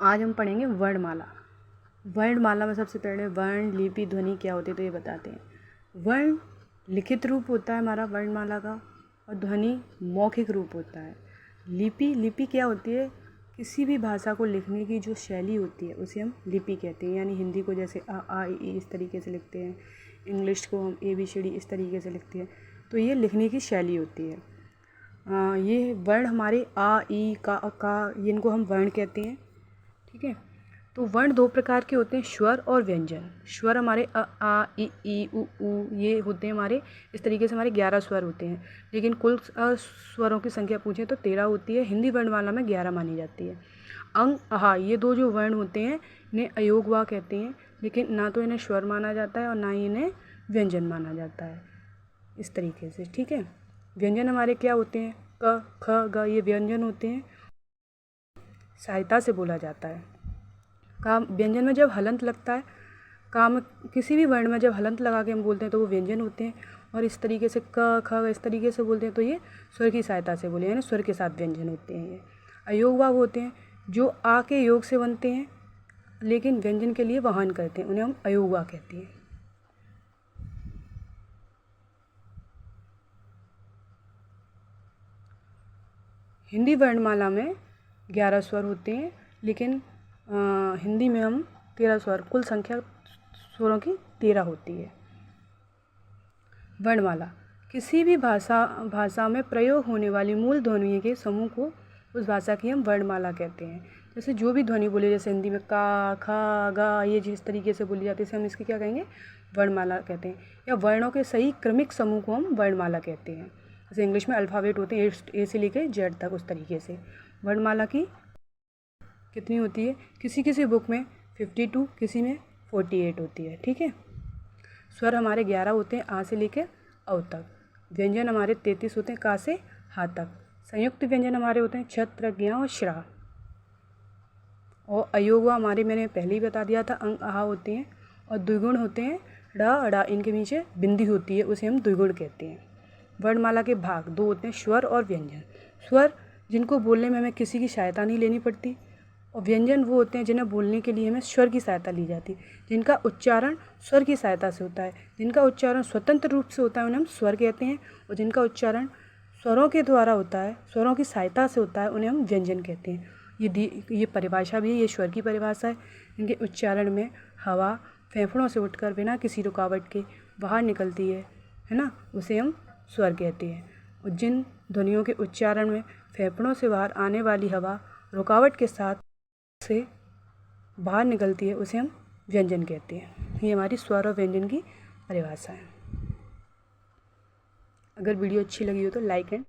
आज हम पढ़ेंगे वर्णमाला। वर्णमाला में सबसे पहले वर्ण, लिपि, ध्वनि क्या होती है तो ये बताते हैं। वर्ण लिखित रूप होता है हमारा वर्णमाला का, और ध्वनि मौखिक रूप होता है। लिपि क्या होती है? किसी भी भाषा को लिखने की जो शैली होती है उसे हम लिपि कहते हैं। यानी हिंदी को जैसे आ आ इ ई इस तरीके से लिखते हैं, इंग्लिश को हम ABCD इस तरीके से लिखते हैं, तो ये लिखने की शैली होती है। ये वर्ण हमारे आ, ई, का इनको हम वर्ण कहते हैं। ठीक है, तो वर्ण दो प्रकार के होते हैं, स्वर और व्यंजन। स्वर हमारे अ, आ, ई, उ, ये होते हैं हमारे, इस तरीके से हमारे 11 स्वर होते हैं। लेकिन कुल स्वरों की संख्या पूछें तो 13 होती है। हिंदी वर्णमाला में 11 मानी जाती है। अंग, आहा, ये दो जो वर्ण होते हैं इन्हें अयोगवा कहते हैं, लेकिन ना तो इन्हें स्वर माना जाता है और ना ही इन्हें व्यंजन माना जाता है, इस तरीके से। ठीक है, व्यंजन हमारे क्या होते हैं? क, ख, ग, ये व्यंजन होते हैं, सहायता से बोला जाता है। काम व्यंजन में जब हलंत लगता है, काम किसी भी वर्ण में जब हलंत लगा के हम बोलते हैं तो वो व्यंजन होते हैं। और इस तरीके से क, ख इस तरीके से बोलते हैं तो ये स्वर की सहायता से बोले, यानी स्वर के साथ व्यंजन होते हैं। ये अयोगवा होते हैं जो आ के योग से बनते हैं लेकिन व्यंजन के लिए वाहन करते हैं, उन्हें हम अयोगवा कहते हैं। हिंदी वर्णमाला में 11 स्वर होते हैं, लेकिन हिंदी में हम 13 स्वर, कुल संख्या स्वरों की 13 होती है। वर्णमाला किसी भी भाषा में प्रयोग होने वाली मूल ध्वनियों के समूह को उस भाषा की हम वर्णमाला कहते हैं। जैसे जो भी ध्वनि बोले, जैसे हिंदी में का, खा, गा, ये जिस तरीके से बोली जाती है, इसे हम इसकी क्या कहेंगे? वर्णमाला कहते हैं। या वर्णों के सही क्रमिक समूह को हम वर्णमाला कहते हैं। जैसे इंग्लिश में अल्फ़ाबेट होते हैं A से लेकर Z तक, उस तरीके से। वर्णमाला की कितनी होती है? किसी किसी बुक में 52, किसी में 48 होती है। ठीक है, स्वर हमारे 11 होते हैं, आ से लेकर औ तक। व्यंजन हमारे 33 होते हैं, का से हा तक। संयुक्त व्यंजन हमारे होते हैं छ, त्र, ज्ञ और श्रा। और अयोगवा हमारे, मैंने पहले ही बता दिया था, अंग, आहा होते हैं। और द्विगुण होते हैं ड़, अड़ा, इनके नीचे बिंदी होती है, उसे हम द्विगुण कहते हैं। वर्णमाला के भाग दो होते हैं, स्वर और व्यंजन। स्वर जिनको बोलने में हमें किसी की सहायता नहीं लेनी पड़ती, और व्यंजन वो होते हैं जिन्हें बोलने के लिए हमें स्वर की सहायता ली जाती है, जिनका उच्चारण स्वर की सहायता से होता है। जिनका उच्चारण स्वतंत्र रूप से होता है उन्हें हम स्वर कहते हैं, और जिनका उच्चारण स्वरों के द्वारा होता है, स्वरों की सहायता से होता है, उन्हें हम व्यंजन कहते हैं। ये परिभाषा भी है, ये स्वर की परिभाषा है। इनके उच्चारण में हवा फेफड़ों से उठकर बिना किसी रुकावट के बाहर निकलती है ना, उसे हम स्वर कहते हैं। और जिन ध्वनियों के उच्चारण में फेफड़ों से बाहर आने वाली हवा रुकावट के साथ से बाहर निकलती है उसे हम व्यंजन कहते हैं। ये हमारी स्वर और व्यंजन की परिभाषा है। अगर वीडियो अच्छी लगी हो तो लाइक एंड